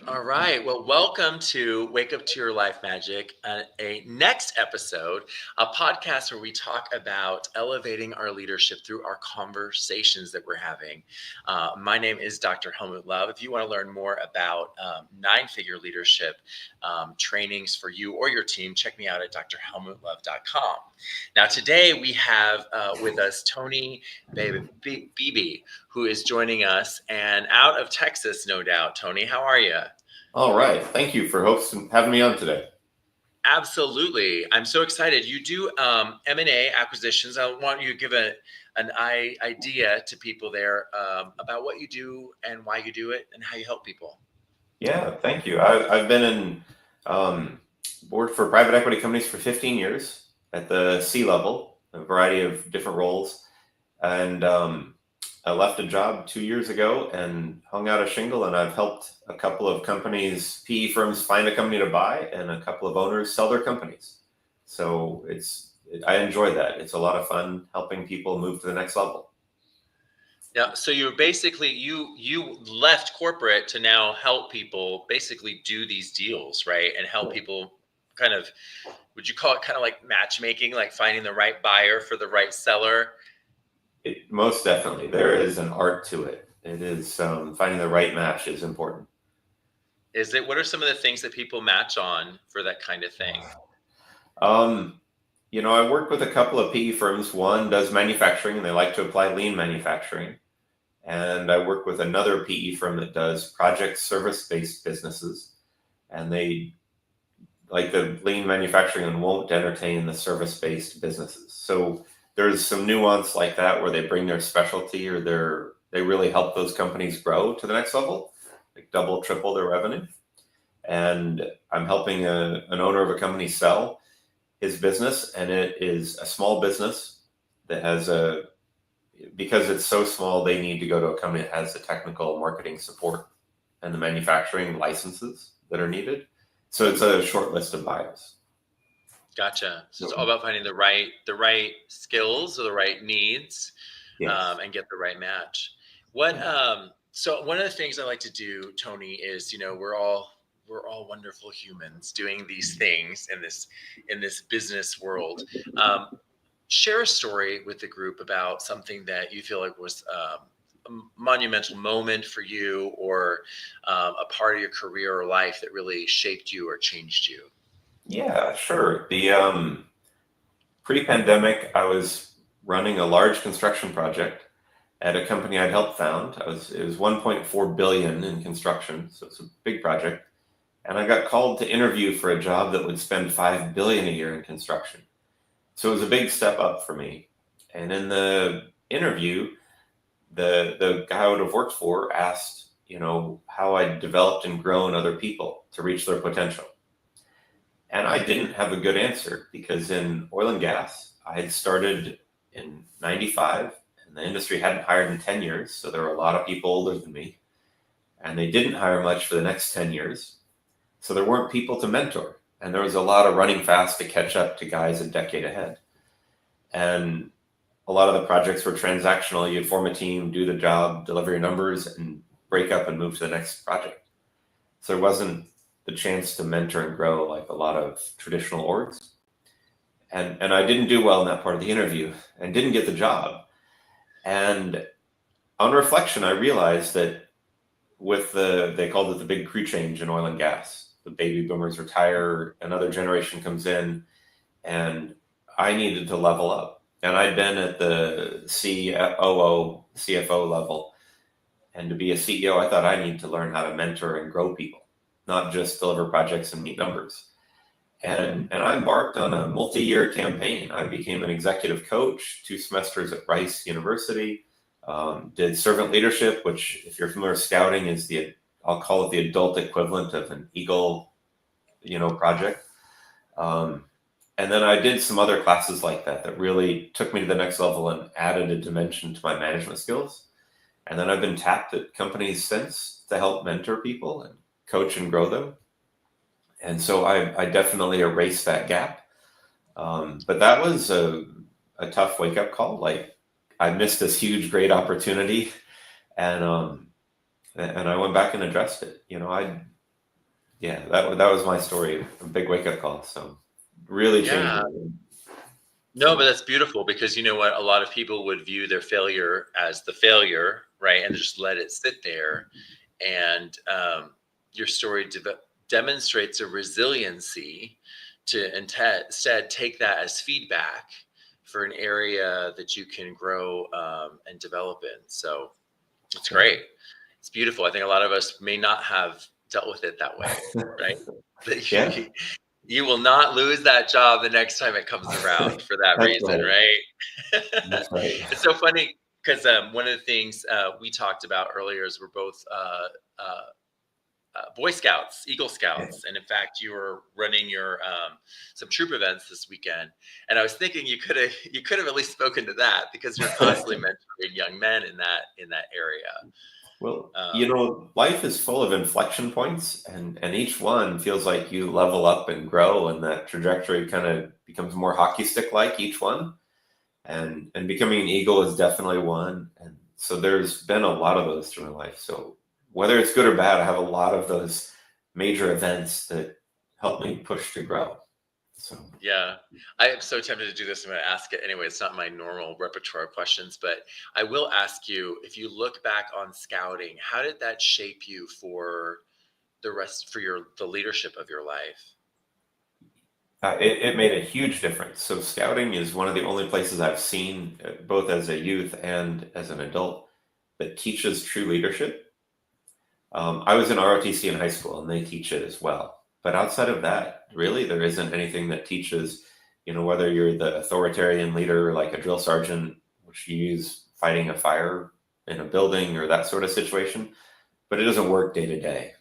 All right. Well, welcome to Wake Up to Your Life Magic, a next episode, a podcast where we talk about elevating our leadership through our conversations that we're having. My name is Dr. Helmut Love. If you want to learn more about nine-figure leadership trainings for you or your team, check me out at drhelmutlove.com. Now, today we have with us Tony BeeBee, who is joining us and out of Texas, no doubt. Tony, how are you? All right. Thank you for having me on today. Absolutely. I'm so excited. You do M&A acquisitions. I want you to give an idea to people there about what you do and why you do it and how you help people. Yeah, thank you. I've been in board for private equity companies for 15 years at the C level, a variety of different roles. And I left a job 2 years ago and hung out a shingle, and I've helped a couple of companies, PE firms, find a company to buy, and a couple of owners sell their companies. So I enjoy that. It's a lot of fun helping people move to the next level. Yeah, so you're basically you left corporate to now help people basically do these deals, right? And help people kind of, would you call it kind of like matchmaking, like finding the right buyer for the right seller? Most definitely, there is an art to it. It is finding the right match is important. Is it, what are some of the things that people match on for that kind of thing? Um, I work with a couple of PE firms. One does manufacturing, and they like to apply lean manufacturing. And I work with another PE firm that does project service-based businesses, and they like the lean manufacturing and won't entertain the service-based businesses. So there's some nuance like that where they bring their specialty or they really help those companies grow to the next level, like double, triple their revenue. And I'm helping an owner of a company sell his business, and it is a small business that has because it's so small, they need to go to a company that has the technical marketing support and the manufacturing licenses that are needed. So it's a short list of buyers. Gotcha. So it's all about finding the right skills or the right needs, Yes. and get the right match. So one of the things I like to do, Tony, is we're all wonderful humans doing these things in this business world. Share a story with the group about something that you feel like was a monumental moment for you, or a part of your career or life that really shaped you or changed you. Yeah, sure. The pre-pandemic, I was running a large construction project at a company I'd helped found. It was 1.4 billion in construction, so it's a big project. And I got called to interview for a job that would spend 5 billion a year in construction. So it was a big step up for me. And in the interview, the guy I would have worked for asked, how I developed and grown other people to reach their potential. And I didn't have a good answer because in oil and gas, I had started in 95 and the industry hadn't hired in 10 years. So there were a lot of people older than me, and they didn't hire much for the next 10 years. So there weren't people to mentor. And there was a lot of running fast to catch up to guys a decade ahead. And a lot of the projects were transactional. You'd form a team, do the job, deliver your numbers, and break up and move to the next project. So there wasn't the chance to mentor and grow like a lot of traditional orgs. And I didn't do well in that part of the interview and didn't get the job. And on reflection, I realized that they called it the big crew change in oil and gas. The baby boomers retire, another generation comes in, and I needed to level up. And I'd been at the COO, CFO level. And to be a CEO, I thought I need to learn how to mentor and grow people, not just deliver projects and meet numbers. And I embarked on a multi-year campaign. I became an executive coach, 2 semesters at Rice University, did servant leadership, which, if you're familiar with scouting, is I'll call it the adult equivalent of an Eagle, project. And then I did some other classes like that really took me to the next level and added a dimension to my management skills. And then I've been tapped at companies since to help mentor people and coach and grow them. And so I definitely erased that gap. But that was a tough wake up call. Like, I missed this huge, great opportunity, and I went back and addressed it. Yeah, that was my story, a big wake up call. So really changed Yeah. my game. No, So but that's beautiful because you know what? A lot of people would view their failure as the failure, right? And just let it sit there. And your story demonstrates a resiliency to instead take that as feedback for an area that you can grow and develop in. So it's yeah. great. It's beautiful. I think a lot of us may not have dealt with it that way, right? Yeah, You will not lose that job the next time it comes around for that that's reason, right. right? That's right. It's so funny because one of the things we talked about earlier is we're both Boy Scouts, Eagle Yeah. Scouts, and in fact, you were running your some troop events this weekend. And I was thinking you could have at least spoken to that because you're constantly mentoring young men in that area. Well, Um, life is full of inflection points, and each one feels like you level up and grow, and that trajectory kind of becomes more hockey stick like each one. And becoming an eagle is definitely one. And so there's been a lot of those through my life. So whether it's good or bad, I have a lot of those major events that help me push to grow. So Yeah, I am so tempted to do this. I'm going to ask it anyway. It's not my normal repertoire of questions, but I will ask you if you look back on scouting, how did that shape you for the leadership of your life? it made a huge difference. So scouting is one of the only places I've seen, both as a youth and as an adult, that teaches true leadership. I was in ROTC in high school, and they teach it as well. But outside of that, really, there isn't anything that teaches, whether you're the authoritarian leader like a drill sergeant, which you use fighting a fire in a building or that sort of situation, but it doesn't work day to day.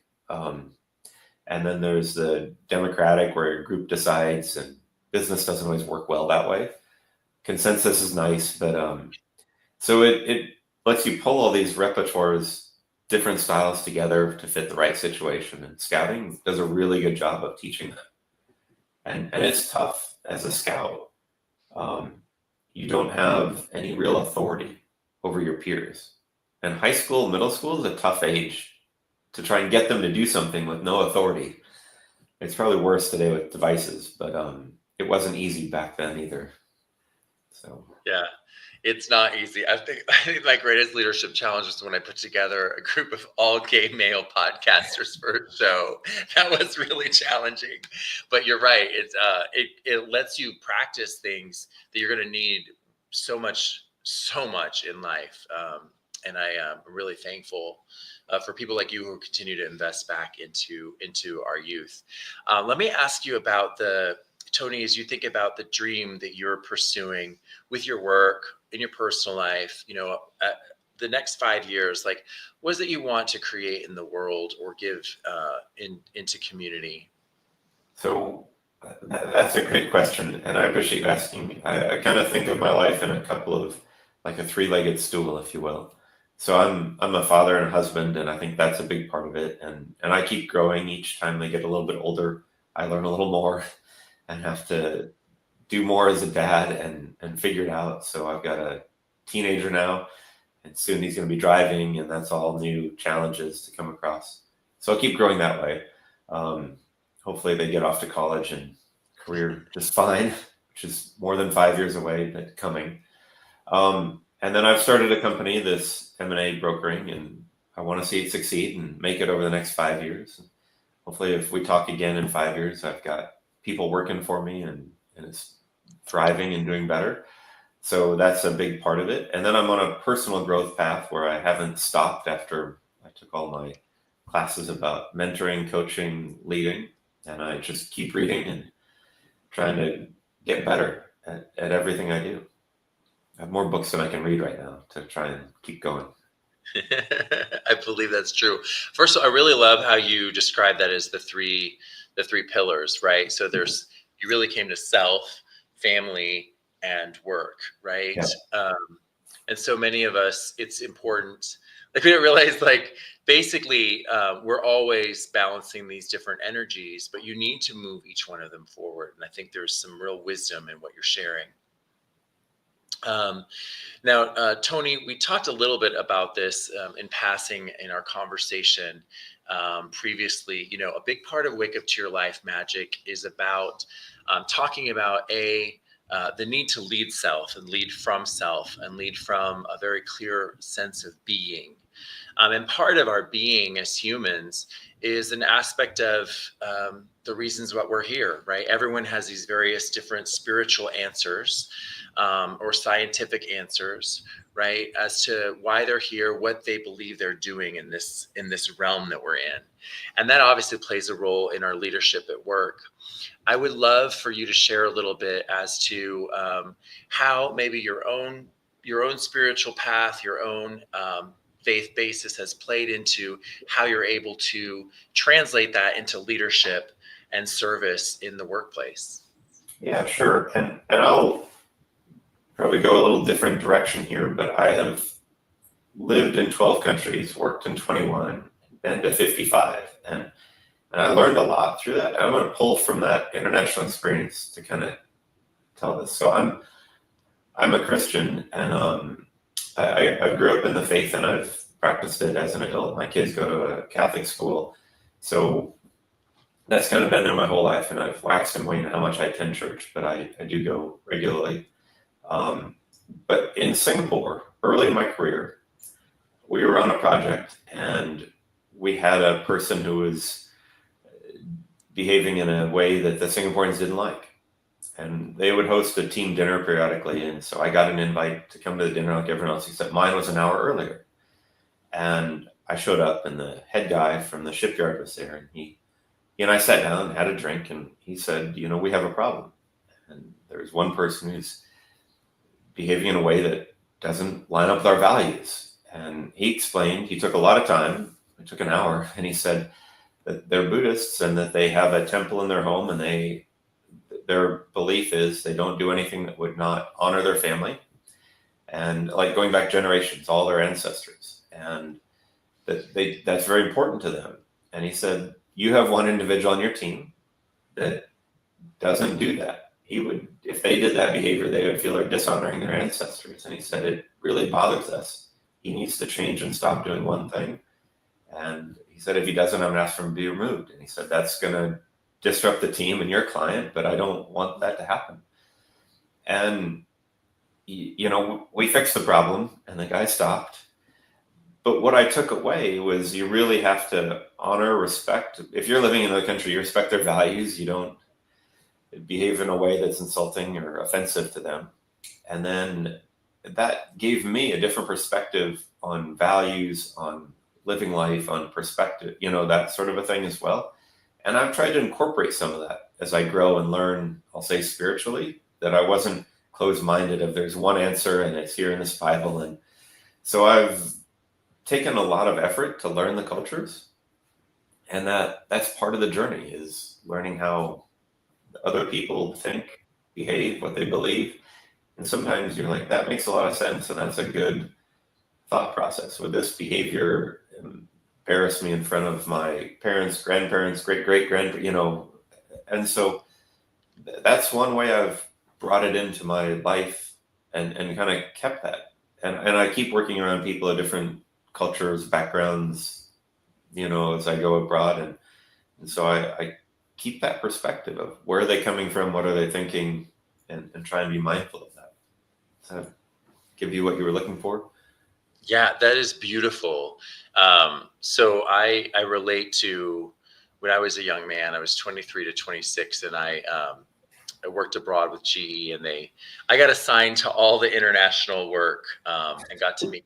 And then there's the democratic where a group decides, and business doesn't always work well that way. Consensus is nice, but so it lets you pull all these repertoires, different styles together to fit the right situation. And scouting does a really good job of teaching that. And it's tough as a scout. Um, you don't have any real authority over your peers. And high school, middle school is a tough age to try and get them to do something with no authority. It's probably worse today with devices, but it wasn't easy back then either. So Yeah, it's not easy. I think my greatest leadership challenge was when I put together a group of all gay male podcasters for a show. That was really challenging. But you're right. It lets you practice things that you're going to need so much in life. And I am really thankful for people like you who continue to invest back into our youth. Let me ask you about the Tony, as you think about the dream that you're pursuing with your work in your personal life, the next 5 years, like what is it you want to create in the world or give into community? So that's a great question, and I appreciate you asking me. I kind of think of my life in a couple of like a three-legged stool, if you will. So I'm a father and a husband, and I think that's a big part of it. And I keep growing each time I get a little bit older. I learn a little more and have to do more as a dad and figure it out. So I've got a teenager now, and soon he's going to be driving, and that's all new challenges to come across. So I'll keep growing that way. Um, Hopefully, they get off to college and career just fine, which is more than 5 years away, but coming. And then I've started a company, this M&A brokering, and I want to see it succeed and make it over the next 5 years. Hopefully, if we talk again in 5 years, I've got people working for me and it's thriving and doing better. So that's a big part of it. And then I'm on a personal growth path where I haven't stopped after I took all my classes about mentoring, coaching, leading. And I just keep reading and trying to get better at everything I do. I have more books than I can read right now to try and keep going. I believe that's true. First of all, I really love how you describe that as the three pillars, right? So you really came to self, family, and work, right? Yeah. And so many of us, it's important. Like we don't realize, like basically, we're always balancing these different energies, but you need to move each one of them forward. And I think there's some real wisdom in what you're sharing. Um, Now, Tony, we talked a little bit about this in passing in our conversation previously. You know, a big part of Wake Up to Your Life Magic is about talking about the need to lead self and lead from self and lead from a very clear sense of being. And part of our being as humans is an aspect of the reasons what we're here, right? Everyone has these various different spiritual answers or scientific answers, right, as to why they're here, what they believe they're doing in this realm that we're in, and that obviously plays a role in our leadership at work. I would love for you to share a little bit as to how maybe your own spiritual path, your own faith basis has played into how you're able to translate that into leadership and service in the workplace. Yeah, sure. And I'll probably go a little different direction here, but I have lived in 12 countries, worked in 21, been to 55, and I learned a lot through that. I'm going to pull from that international experience to kind of tell this. So I'm a Christian, and I grew up in the faith, and I've practiced it as an adult. My kids go to a Catholic school, so that's kind of been there my whole life, and I've waxed and waned how much I attend church, but I do go regularly. Um, but in Singapore, early in my career, we were on a project, and we had a person who was behaving in a way that the Singaporeans didn't like. And they would host a team dinner periodically. And so I got an invite to come to the dinner like everyone else, except mine was an hour earlier. And I showed up, and the head guy from the shipyard was there. And he and I sat down and had a drink. And he said, we have a problem. And there's one person who's behaving in a way that doesn't line up with our values. And he explained, he took a lot of time, it took an hour, and he said that they're Buddhists and that they have a temple in their home, and their belief is they don't do anything that would not honor their family, and like going back generations, all their ancestors, and that's very important to them. And he said, you have one individual on your team that doesn't do that. He would, if they did that behavior, they would feel they're dishonoring their ancestors. And he said, it really bothers us. He needs to change and stop doing one thing. And he said, if he doesn't, I'm going to ask for him to be removed. And he said, that's going to disrupt the team and your client, but I don't want that to happen. And, we fixed the problem, and the guy stopped. But what I took away was you really have to honor, respect. If you're living in another country, you respect their values. You don't behave in a way that's insulting or offensive to them. And then that gave me a different perspective on values, on living life, on perspective, that sort of a thing as well. And I've tried to incorporate some of that as I grow and learn, I'll say spiritually, that I wasn't closed-minded of there's one answer and it's here in this Bible. And so I've taken a lot of effort to learn the cultures. And that's part of the journey, is learning how other people think, behave, what they believe. And sometimes you're like, that makes a lot of sense. And that's a good thought process. Would this behavior embarrass me in front of my parents, grandparents, great-great-grandparents, and so that's one way I've brought it into my life and kind of kept that. And I keep working around people of different cultures, backgrounds, as I go abroad. And so I keep that perspective of where are they coming from, what are they thinking, and try and be mindful of that. Does that give you what you were looking for? Yeah, that is beautiful. So I relate to when I was a young man. I was 23 to 26, and I worked abroad with GE, and I got assigned to all the international work and got to meet.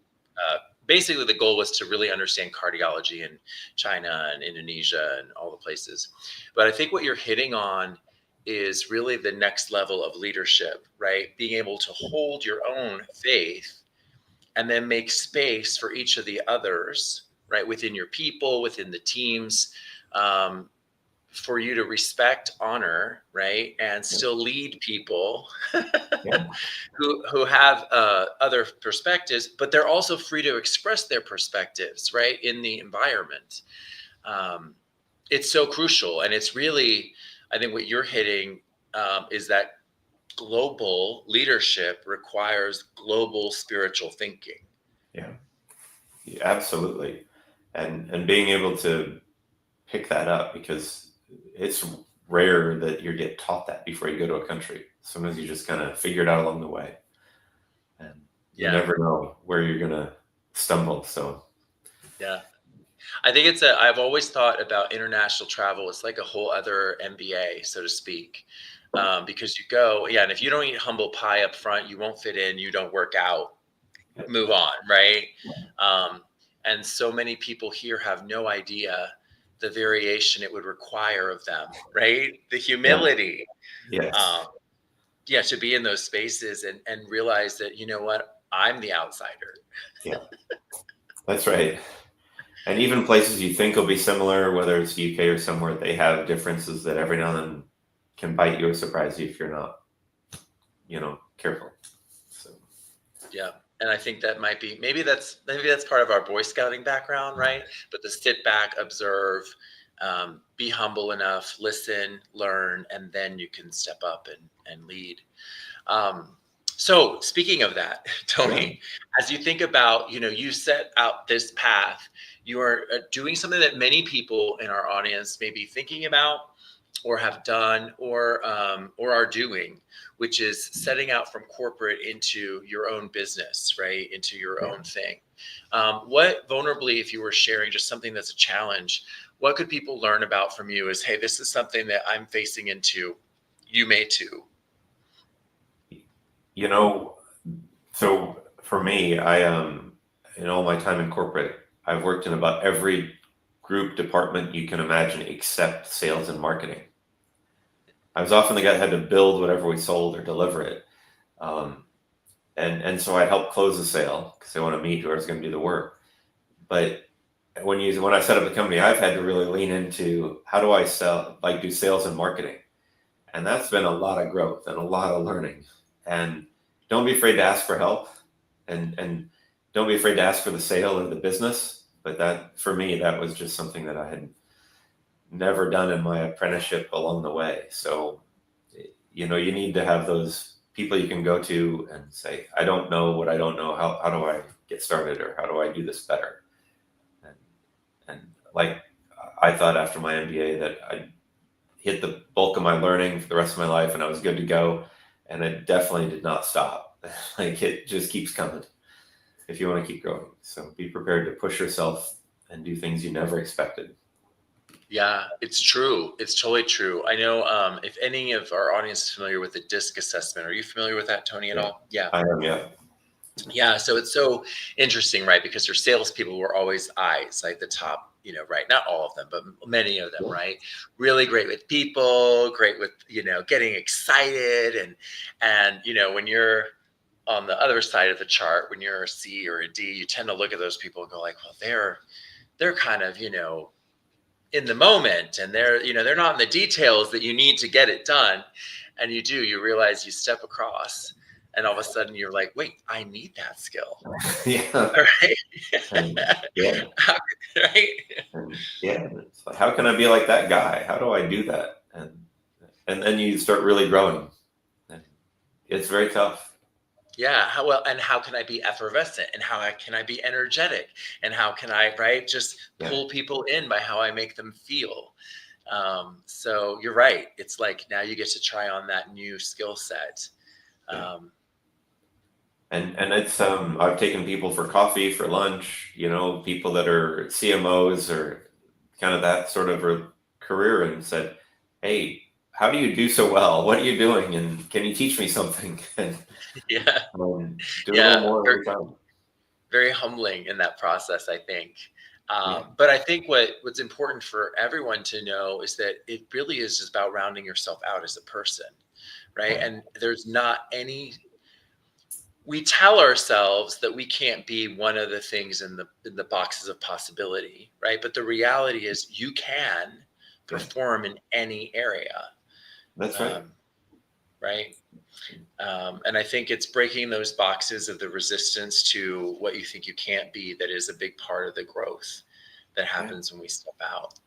Basically, the goal was to really understand cardiology in China and Indonesia and all the places. But I think what you're hitting on is really the next level of leadership, right? Being able to hold your own faith and then make space for each of the others, right? Within your people, within the teams, for you to respect, honor, right? And still lead people Yeah. who have other perspectives, but they're also free to express their perspectives, right? In the environment. It's so crucial. And it's really, I think what you're hitting is that global leadership requires global spiritual thinking. Yeah, yeah, absolutely. And being able to pick that up, because it's rare that you get taught that before you go to a country. Sometimes you just kind of figure it out along the way, and you Yeah. never know where you're gonna stumble. So Yeah. I think I've always thought about international travel. It's like a whole other MBA, so to speak, because you go, yeah, and if you don't eat humble pie up front, you won't fit in, you don't work out, move on, right? Um, and so many people here have no idea the variation it would require of them, right? The yeah, humility, yes, um, yeah, to be in those spaces and realize that, you know what, I'm the outsider. yeah, that's right. And even places you think will be similar, whether it's UK or somewhere, they have differences that every now and then can bite you or surprise you if you're not, careful. So Yeah. And I think that might be maybe that's part of our Boy Scouting background, right? But the sit back, observe, be humble enough, listen, learn, and then you can step up and lead. So speaking of that, yeah, Tony, as you think about, you set out this path, you are doing something that many people in our audience may be thinking about or have done or are doing, which is setting out from corporate into your own business, right? Into your yeah. own thing. What vulnerably, if you were sharing just something that's a challenge, what could people learn about from you is, hey, this is something that I'm facing into. You may too. You know, so for me, in all my time in corporate, I've worked in about every group department you can imagine except sales and marketing. I was often the guy that had to build whatever we sold or deliver it. Um, and so I'd help close the sale because they want to meet whoever's going to do the work. But when I set up the company, I've had to really lean into how do I sell, like do sales and marketing, and that's been a lot of growth and a lot of learning. And don't be afraid to ask for help, and don't be afraid to ask for the sale or the business. But that for me, that was just something that I had never done in my apprenticeship along the way. So you need to have those people you can go to and say, I don't know what I don't know. How do I get started, or how do I do this better? And, and like I thought after my MBA that I hit the bulk of my learning for the rest of my life and I was good to go. And it definitely did not stop. Like it just keeps coming if you want to keep growing. So be prepared to push yourself and do things you never expected. Yeah, it's true. It's totally true. I know if any of our audience is familiar with the DISC assessment, are you familiar with that, Tony, at Yeah, all? Yeah. I am. Yeah, Yeah. So it's so interesting, right? Because their salespeople were always eyes, like the top, right? Not all of them, but many of them, right? Really great with people, great with, getting excited. And when you're on the other side of the chart, when you're a C or a D, you tend to look at those people and go like, well, they're kind of, in the moment, and they're not in the details that you need to get it done. And you realize you step across and all of a sudden you're like, wait, I need that skill. yeah, All right. and yeah, Right. and yeah. It's like, how can I be like that guy? How do I do that? And then you start really growing. And it's very tough. Yeah, how can I be effervescent, and can I be energetic, and how can I, right, just Yeah, pull people in by how I make them feel. So you're right, it's like now you get to try on that new skill set. yeah. um, And it's I've taken people for coffee, for lunch, people that are CMOs or kind of that sort of a career, and said, hey, how do you do so well? What are you doing? And can you teach me something? And yeah. do a little Yeah, more every time. very humbling in that process, I think. Yeah, But I think what's important for everyone to know is that it really is just about rounding yourself out as a person, right? yeah, And there's not any. We tell ourselves that we can't be one of the things in the boxes of possibility, right? But the reality is you can yeah. perform in any area, That's right. um, right? And I think it's breaking those boxes of the resistance to what you think you can't be that is a big part of the growth that Yeah, happens when we step out.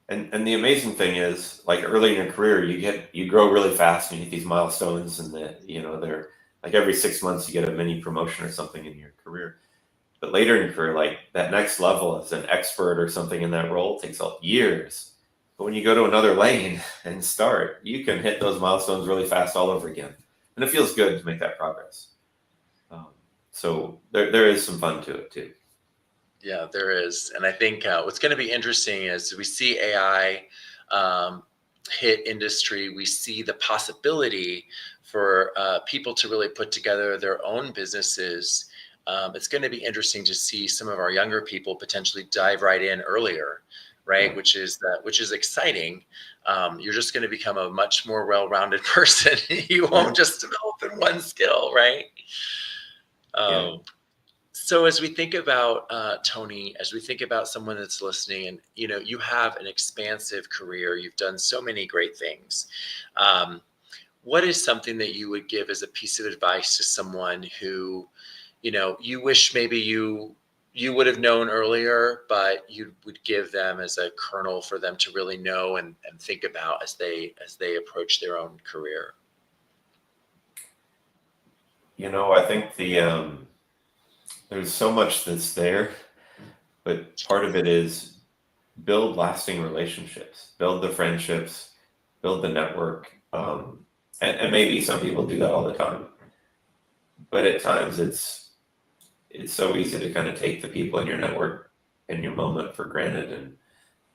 And the amazing thing is, like early in your career, you grow really fast and you hit these milestones, and they're like every 6 months you get a mini promotion or something in your career. But later in your career, like that next level as an expert or something in that role takes years. But when you go to another lane and start, you can hit those milestones really fast all over again, and it feels good to make that progress. Um, so there is some fun to it too. Yeah, there is. And I think what's going to be interesting is we see AI hit industry. We see the possibility for people to really put together their own businesses. It's going to be interesting to see some of our younger people potentially dive right in earlier, right? Yeah. Which is exciting. You're just going to become a much more well-rounded person. You Yeah. won't just develop in one skill, right? Yeah. Um, so as we think about Tony, as we think about someone that's listening, and you have an expansive career, you've done so many great things. Um, what is something that you would give as a piece of advice to someone who, you wish maybe you would have known earlier, but you would give them as a kernel for them to really know and think about as they approach their own career? I think there's so much that's there, but part of it is build lasting relationships, build the friendships, build the network. And maybe some people do that all the time, but at times it's so easy to kind of take the people in your network in your moment for granted and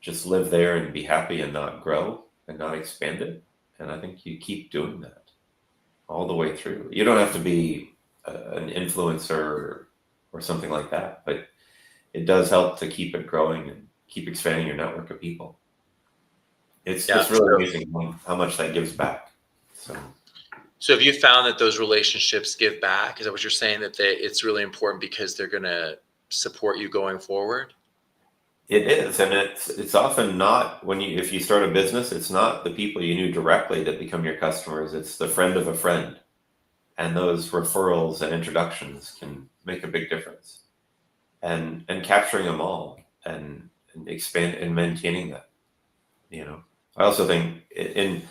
just live there and be happy and not grow and not expand it. And I think you keep doing that all the way through. You don't have to be an influencer or something like that, but it does help to keep it growing and keep expanding your network of people. It's Yeah. really amazing how much that gives back. So have you found that those relationships give back? Is that what you're saying, that it's really important because they're going to support you going forward? It is, and it's often not if you start a business, it's not the people you knew directly that become your customers. It's the friend of a friend, and those referrals and introductions can make a big difference. And capturing them all and expand and maintaining that. I also think in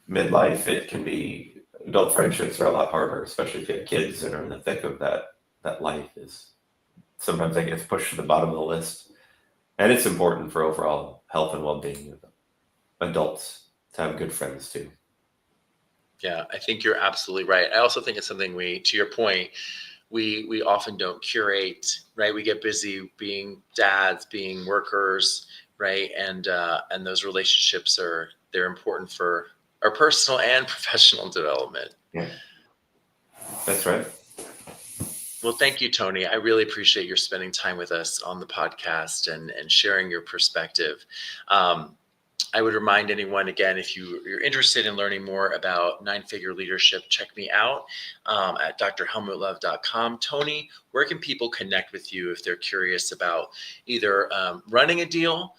midlife it can be adult friendships are a lot harder, especially if you have kids that are in the thick of that life. Is sometimes that gets pushed to the bottom of the list. And it's important for overall health and well-being of adults to have good friends too. Yeah, I think you're absolutely right. I also think it's something to your point, we often don't curate, right? We get busy being dads, being workers, right? And those relationships they're important for our personal and professional development. Yeah, that's right. Well, thank you, Tony. I really appreciate your spending time with us on the podcast and sharing your perspective. Um, I would remind anyone again, if you're interested in learning more about nine-figure leadership, check me out at drhelmutlove.com. Tony, where can people connect with you if they're curious about either running a deal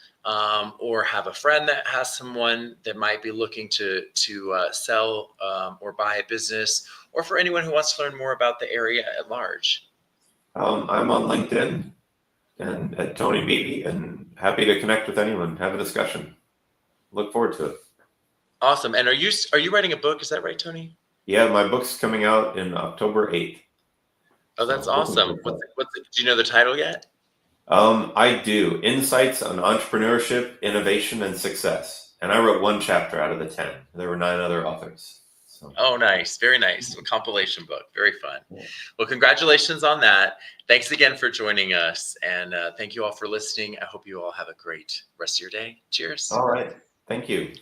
or have a friend that has someone that might be looking to sell or buy a business, or for anyone who wants to learn more about the area at large? I'm on LinkedIn and at Tony BeeBee, and happy to connect with anyone, have a discussion. Look forward to it. Awesome. And are you writing a book? Is that right, Tony? Yeah, my book's coming out in October 8th. Oh, that's So looking awesome. forward to it. Do you know the title yet? I do. Insights on Entrepreneurship, Innovation, and Success. And I wrote one chapter out of the 10. There were 9 other authors. So, Oh, nice. Very nice. A compilation book. Very fun. yeah. Well, congratulations on that. Thanks again for joining us. And thank you all for listening. I hope you all have a great rest of your day. Cheers. All right. Thank you.